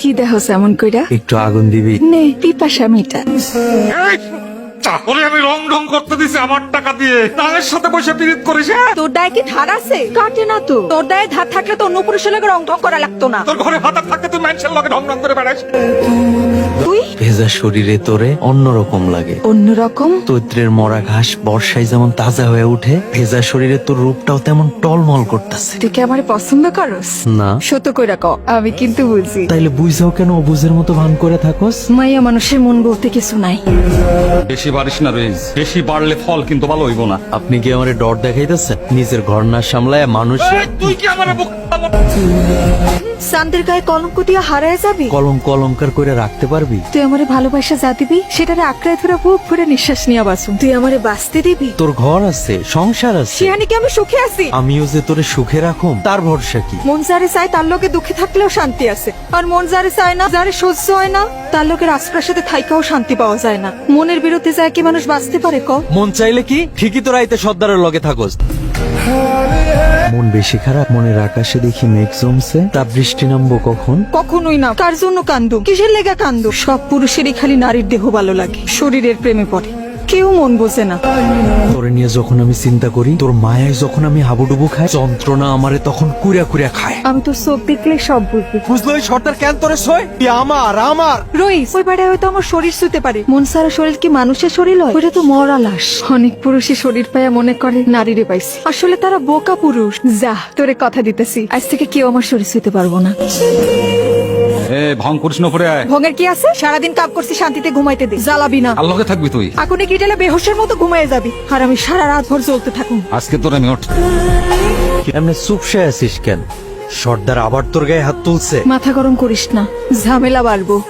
কি দেখছ এমন কইরা? একটু আগুন দিবি? নে পিপাসা মিটা। তাহলে আমি রং ঢং করতে দিছি আমার টাকা দিয়ে, তাদের সাথে বসে পিরিত করিস? তোর দায় কি ধার আছে? কাটে না তো। তোর দায় ধার থাকলে তো অন্য পুরুষের লগে রং ঢং করা লাগতো না। তোর ঘরে ভাতা থাকতে তুই মানুষের লগে ঢং ঢং করে বেড়াস। তুই ভেজা শরীরে তোরে অন্যরকম লাগে। অন্যরকম? চৈত্রের মরা ঘাস বর্ষায় যেমন তাজা হয়ে উঠে, ভেজা শরীরে তোর রূপটাও তেমন টলমল করতেছে। তুই কি আমারে পছন্দ করস? না। সত্য কইরা ক, আমি কিন্তু বুঝি। তাইলে বুঝাও কেন অবুঝের মতো ভান করে থাকস? মাইয়া মানুষের মন বলতে কিছু নাই। বেশি বাড়িস না রেজ, বেশি বাড়লে ফল কিন্তু ভালো হইব না। আপনি কি আমারে ডর দেখাইতেছেন? নিজের ঘর না সামলায় মানুষ। তুই কি আমার চাঁদের গায়ে কলঙ্ক দিয়া হারায় যাবি? কলঙ্ক অলঙ্কার করে রাখতে পারবি? তুই আমারে ভালোবাসা যা দিবি সেটারে আঁকড়ায় ধরে বুক ভরে নিঃশ্বাস নিয়ে বাসুম। তুই আমারে বাঁচতে দিবি? তোর ঘর আছে, সংসার আছে, শিয়ানি কি আমি সুখে আছি? আমিও যে তোরে সুখে রাখুম তার ভরসা কি? মন যারে চায় তার লোকে দুঃখে থাকলেও শান্তি আছে, আর মন যারে চায় না, যারে সহ্য হয় না, তার লোকের আশপাশে থাইকাও শান্তি পাওয়া যায় না। মনের বিরুদ্ধে যায় কি মানুষ বাঁচতে পারে ক? মন চাইলে কি ঠিকই তো রাইতে সর্দারের লগে থাকস। মন বেশি খারাপ, মনের আকাশে দেখি মেঘ জমছে, তা বৃষ্টি নামবো কখন? কখনোই না। কার জন্য কান্দু? কিসের লেগা কান্দু? সব পুরুষেরই খালি নারীর দেহ ভালো লাগে, শরীরের প্রেমে পড়ে। কেউ মন বোঝে না। তোরে নিয়ে যখন আমি চিন্তা করি, তোর মায়ায় যখন আমি হাবুডুবু খাই, যন্ত্রণা আমারে তখন কুড়া কুড়া খায়। আমি তো চোখ দেখলে সব বুঝবি। বুঝলো ওই সর্দার কেন তোরে সই? আমার আমার রইস, ওই বেড়ায় হয়তো আমার শরীর ছুঁতে পারে, মন সারা শরীর কি মানুষের শরীর হয়? ওটা তো মরা লাশ। অনেক পুরুষই শরীর পায়া মনে করে নারীরে পাইছি, আসলে তারা বোকা পুরুষ। যা, তোরে কথা দিতেছি, আজ থেকে কেউ আমার শরীর ছুঁতে পারবো না। ভং করিস না পরে আয়। ভঙ্গের কি আছে? সারাদিন কাজ করছি, শান্তিতে ঘুমাইতে দে। জ্বালাবি না। আল্লাহকে থাকবি তুই। আগুনে কিটালে বেহোশের মতো ঘুমায় যাবি, আর আমি সারা রাত ভর জ্বলতে থাকুন। আজকে তোর আমি ওঠ। এমনি চুপসে আছিস কেন? সর্দার আবার তোর গায়ে হাত তুলছে? মাথা গরম করিস না, ঝামেলা বাড়বো।